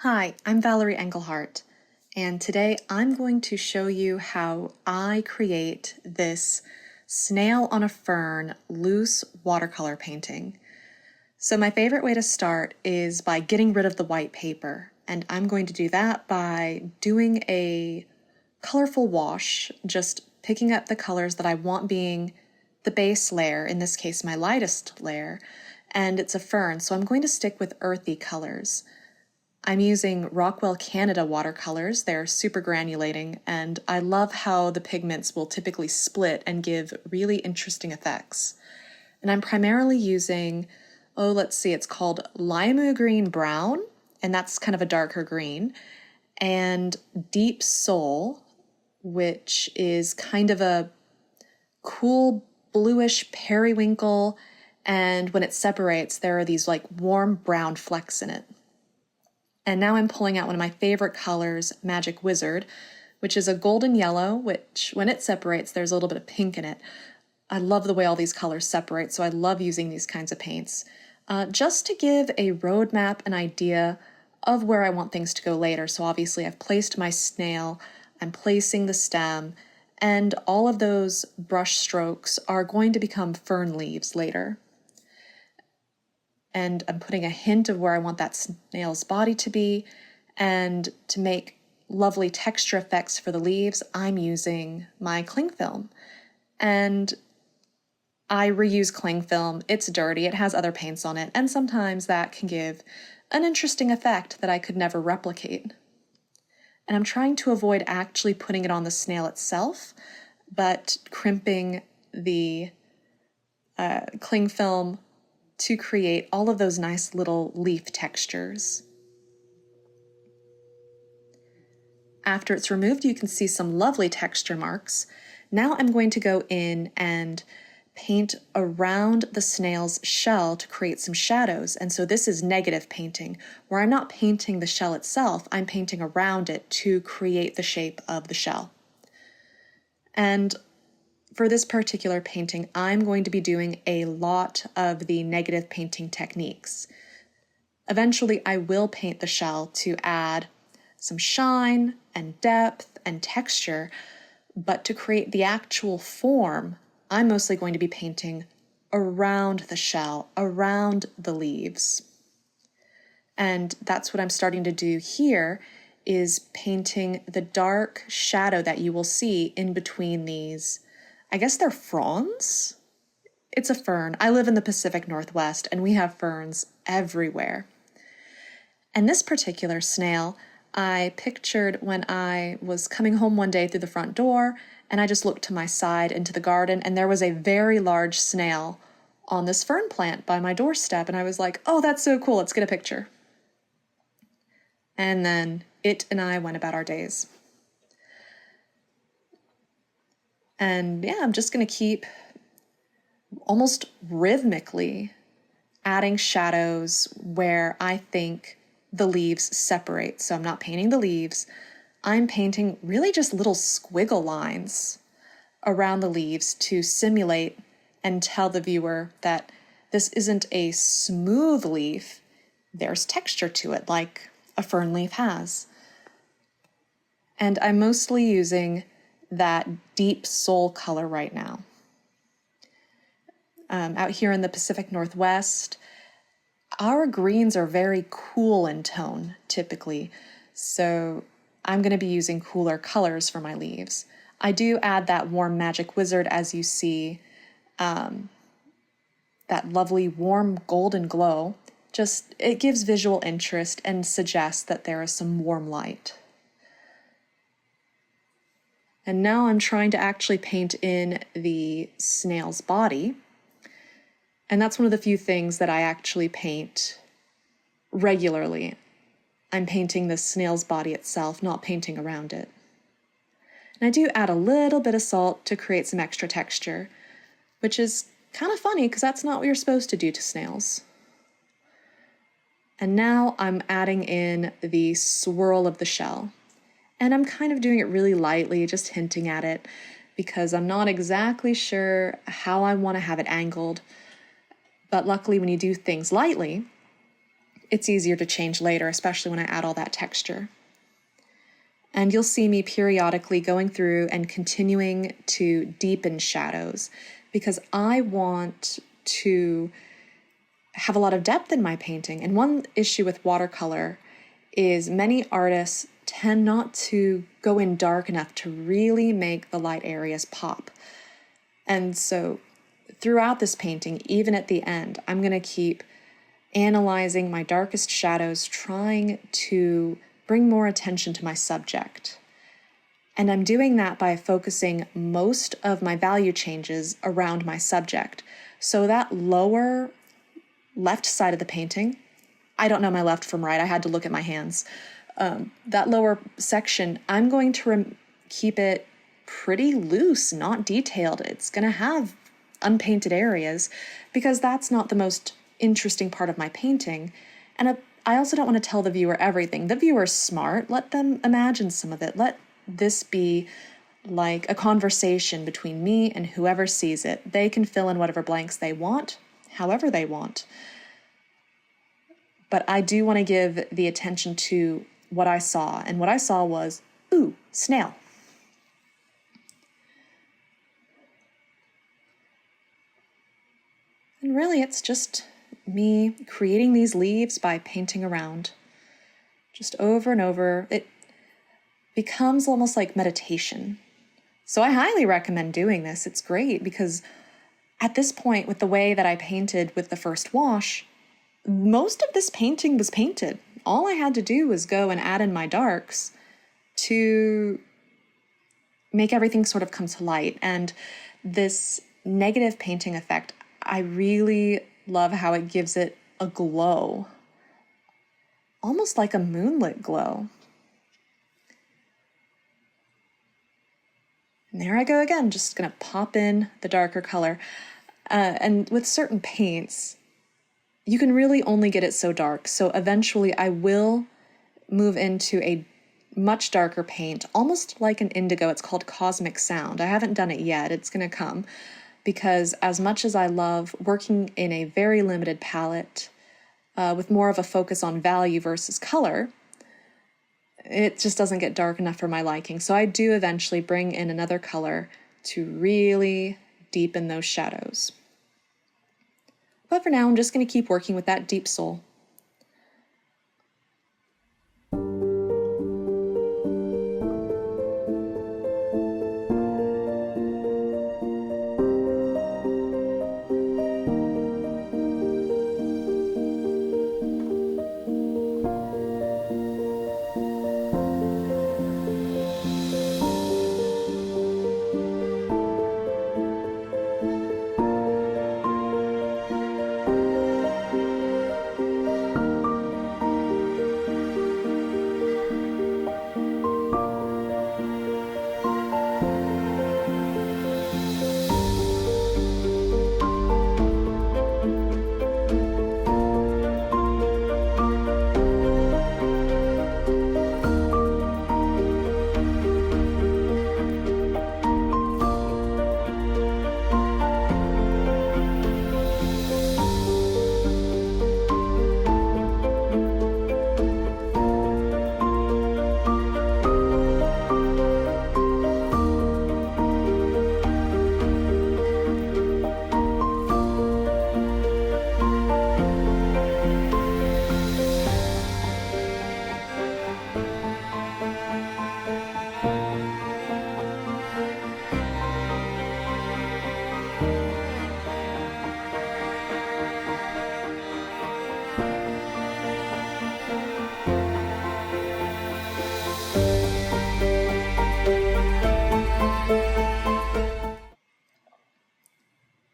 Hi, I'm Valerie Engelhardt, and today I'm going to show you how I create this snail on a fern loose watercolor painting. So my favorite way to start is by getting rid of the white paper, and I'm going to do that by doing a colorful wash, just picking up the colors that I want being the base layer, in this case my lightest layer, and it's a fern, so I'm going to stick with earthy colors. I'm using Rockwell Canada watercolors. They're super granulating, and I love how the pigments will typically split and give really interesting effects. And I'm primarily using, it's called Limugreen Brown, and that's kind of a darker green, and Deep Soul, which is kind of a cool bluish periwinkle, and when it separates, there are these like warm brown flecks in it. And now I'm pulling out one of my favorite colors, Magic Wizard, which is a golden yellow, which when it separates, there's a little bit of pink in it. I love the way all these colors separate, so I love using these kinds of paints. Just to give a roadmap, an idea of where I want things to go later. So obviously I've placed my snail, I'm placing the stem, and all of those brush strokes are going to become fern leaves later. And I'm putting a hint of where I want that snail's body to be, and to make lovely texture effects for the leaves, I'm using my cling film. And I reuse cling film. It's dirty, it has other paints on it, and sometimes that can give an interesting effect that I could never replicate. And I'm trying to avoid actually putting it on the snail itself, but crimping the cling film to create all of those nice little leaf textures. After it's removed, you can see some lovely texture marks. Now I'm going to go in and paint around the snail's shell to create some shadows. And so this is negative painting, where I'm not painting the shell itself, I'm painting around it to create the shape of the shell. And for this particular painting, I'm going to be doing a lot of the negative painting techniques. Eventually, I will paint the shell to add some shine and depth and texture, but to create the actual form, I'm mostly going to be painting around the shell, around the leaves. And that's what I'm starting to do here, is painting the dark shadow that you will see in between these. I guess they're fronds? It's a fern. I live in the Pacific Northwest and we have ferns everywhere. And this particular snail, I pictured when I was coming home one day through the front door, and I just looked to my side into the garden, and there was a very large snail on this fern plant by my doorstep, and I was like, oh, that's so cool, let's get a picture. And then it and I went about our days. And yeah, I'm just going to keep almost rhythmically adding shadows where I think the leaves separate. So I'm not painting the leaves. I'm painting really just little squiggle lines around the leaves to simulate and tell the viewer that this isn't a smooth leaf. There's texture to it, like a fern leaf has. And I'm mostly using that deep soul color right now. Out here in the Pacific Northwest, our greens are very cool in tone typically, so I'm going to be using cooler colors for my leaves. I do add that warm Magic Wizard, as you see, that lovely warm golden glow. Just, it gives visual interest and suggests that there is some warm light. And now I'm trying to actually paint in the snail's body. And that's one of the few things that I actually paint regularly. I'm painting the snail's body itself, not painting around it. And I do add a little bit of salt to create some extra texture, which is kind of funny because that's not what you're supposed to do to snails. And now I'm adding in the swirl of the shell. And I'm kind of doing it really lightly, just hinting at it, because I'm not exactly sure how I want to have it angled. But luckily, when you do things lightly, it's easier to change later, especially when I add all that texture. And you'll see me periodically going through and continuing to deepen shadows because I want to have a lot of depth in my painting. And one issue with watercolor is many artists tend not to go in dark enough to really make the light areas pop. And so throughout this painting, even at the end, I'm going to keep analyzing my darkest shadows, trying to bring more attention to my subject. And I'm doing that by focusing most of my value changes around my subject. So that lower left side of the painting, I don't know my left from right, I had to look at my hands. That lower section, I'm going to keep it pretty loose, not detailed. It's going to have unpainted areas because that's not the most interesting part of my painting. And I also don't want to tell the viewer everything. The viewer's smart. Let them imagine some of it. Let this be like a conversation between me and whoever sees it. They can fill in whatever blanks they want, however they want. But I do want to give the attention to what I saw. And what I saw was, ooh, snail. And really, it's just me creating these leaves by painting around. Just over and over. It becomes almost like meditation. So I highly recommend doing this. It's great because at this point, with the way that I painted with the first wash, most of this painting was painted. All I had to do was go and add in my darks to make everything sort of come to light. And this negative painting effect, I really love how it gives it a glow, almost like a moonlit glow. And there I go again, just gonna pop in the darker color. And with certain paints, you can really only get it so dark. So eventually I will move into a much darker paint, almost like an indigo. It's called Cosmic Sound. I haven't done it yet. It's gonna come. Because as much as I love working in a very limited palette with more of a focus on value versus color, it just doesn't get dark enough for my liking. So I do eventually bring in another color to really deepen those shadows. But for now, I'm just going to keep working with that deep soul.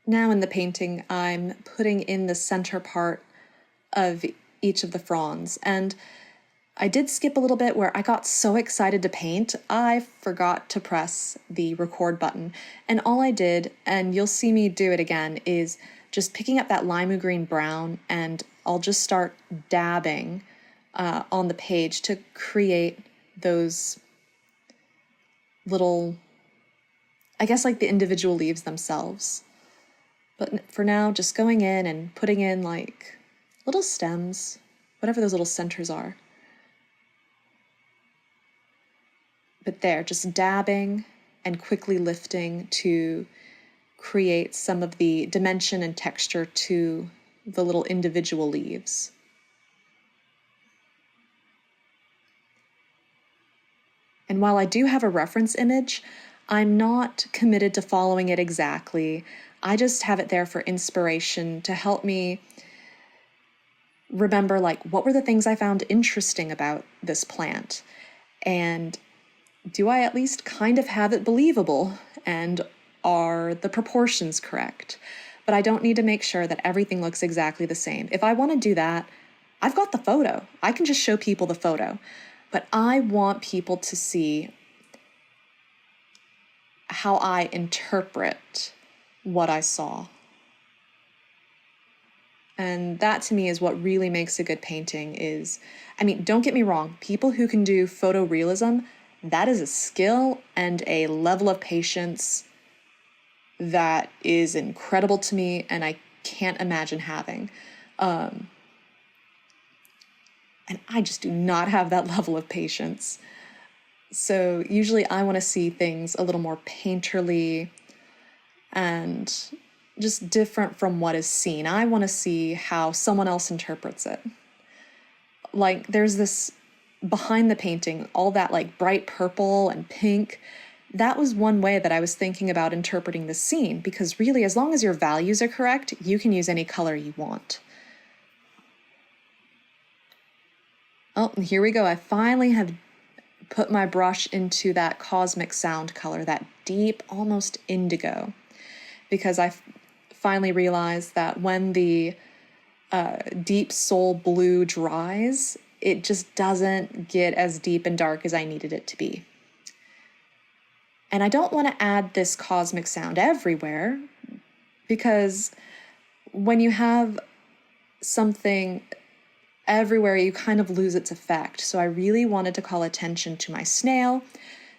Now in the painting, I'm putting in the center part of each of the fronds. And I did skip a little bit where I got so excited to paint, I forgot to press the record button. And all I did, and you'll see me do it again, is just picking up that Limugreen Brown and I'll just start dabbing on the page to create those little, I guess like the individual leaves themselves. But for now, just going in and putting in like little stems whatever those little centers are. But there, just dabbing and quickly lifting to create some of the dimension and texture to the little individual leaves. And while I do have a reference image, I'm not committed to following it exactly. I just have it there for inspiration to help me remember, like, what were the things I found interesting about this plant? And do I at least kind of have it believable? And are the proportions correct? But I don't need to make sure that everything looks exactly the same. If I want to do that, I've got the photo. I can just show people the photo. But I want people to see how I interpret what I saw. And that to me is what really makes a good painting is, I mean, don't get me wrong, people who can do photorealism, that is a skill and a level of patience that is incredible to me and I can't imagine having. And I just do not have that level of patience. So usually I want to see things a little more painterly and just different from what is seen. I want to see how someone else interprets it. Like there's this behind the painting, all that like bright purple and pink. That was one way that I was thinking about interpreting the scene, because really, as long as your values are correct, you can use any color you want. Oh, and here we go. I finally have put my brush into that cosmic sound color, that deep, almost indigo, because I finally realized that when the deep soul blue dries, it just doesn't get as deep and dark as I needed it to be. And I don't want to add this cosmic sound everywhere, because when you have something everywhere, you kind of lose its effect. So I really wanted to call attention to my snail.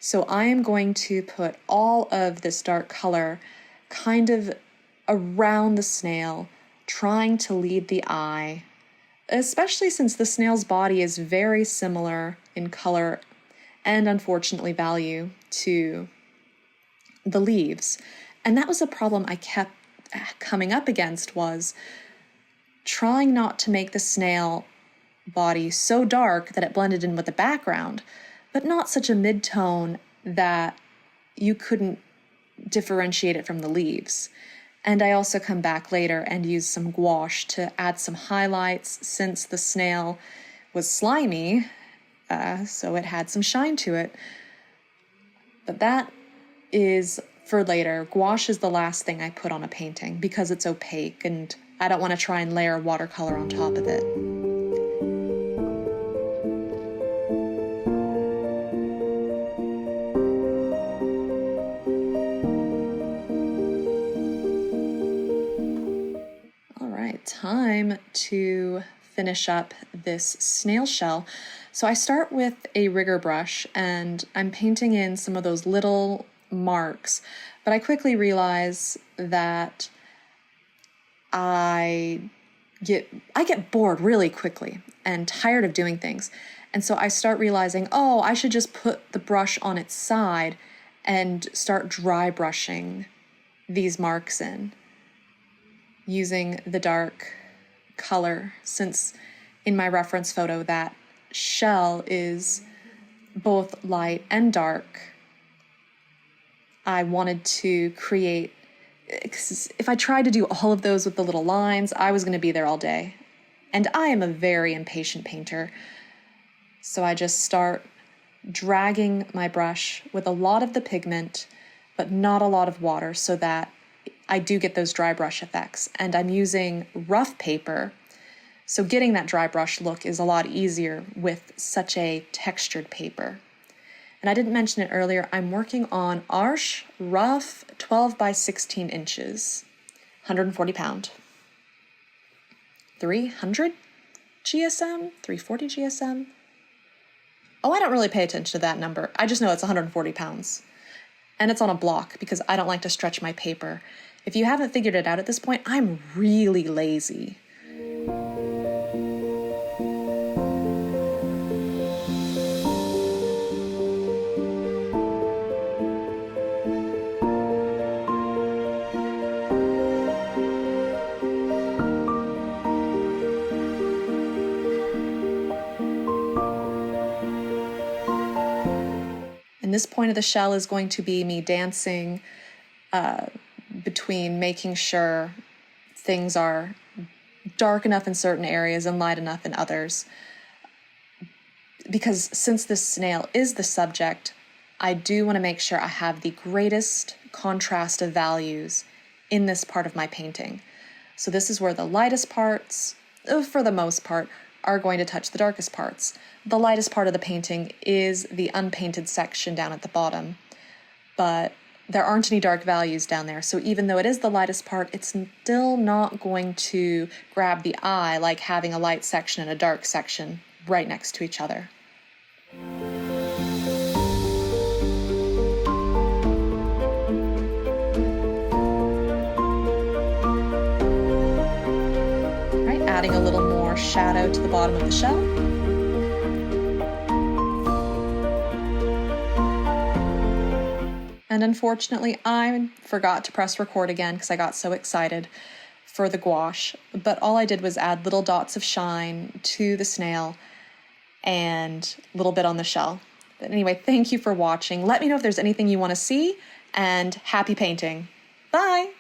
So I am going to put all of this dark color kind of around the snail, trying to lead the eye, especially since the snail's body is very similar in color and unfortunately value to the leaves. And that was a problem I kept coming up against, was trying not to make the snail body so dark that it blended in with the background, but not such a mid-tone that you couldn't differentiate it from the leaves. And I also come back later and use some gouache to add some highlights, since the snail was slimy, so it had some shine to it. But that is for later. Gouache is the last thing I put on a painting because it's opaque and I don't want to try and layer watercolor on top of it. All right, time to finish up this snail shell. So I start with a rigger brush and I'm painting in some of those little marks, but I quickly realize that I get bored really quickly and tired of doing things. And so I start realizing, oh, I should just put the brush on its side and start dry brushing these marks in using the dark color, since in my reference photo that shell is both light and dark. I wanted to create, if I tried to do all of those with the little lines, I was going to be there all day. And I am a very impatient painter. So I just start dragging my brush with a lot of the pigment, but not a lot of water, so that I do get those dry brush effects. And I'm using rough paper, so getting that dry brush look is a lot easier with such a textured paper. And I didn't mention it earlier, I'm working on Arches Rough 12 by 16 inches, 140 pound. 300 GSM, 340 GSM. Oh, I don't really pay attention to that number. I just know it's 140 pounds. And it's on a block because I don't like to stretch my paper. If you haven't figured it out at this point, I'm really lazy. And this point of the shell is going to be me dancing between making sure things are dark enough in certain areas and light enough in others. Because since this snail is the subject, I do want to make sure I have the greatest contrast of values in this part of my painting. So this is where the lightest parts, for the most part, are going to touch the darkest parts. The lightest part of the painting is the unpainted section down at the bottom, but there aren't any dark values down there. So even though it is the lightest part, it's still not going to grab the eye like having a light section and a dark section right next to each other. Right, adding a little more shadow to the bottom of the shell. And unfortunately, I forgot to press record again because I got so excited for the gouache. But all I did was add little dots of shine to the snail and a little bit on the shell. But anyway, thank you for watching. Let me know if there's anything you want to see, and happy painting. Bye!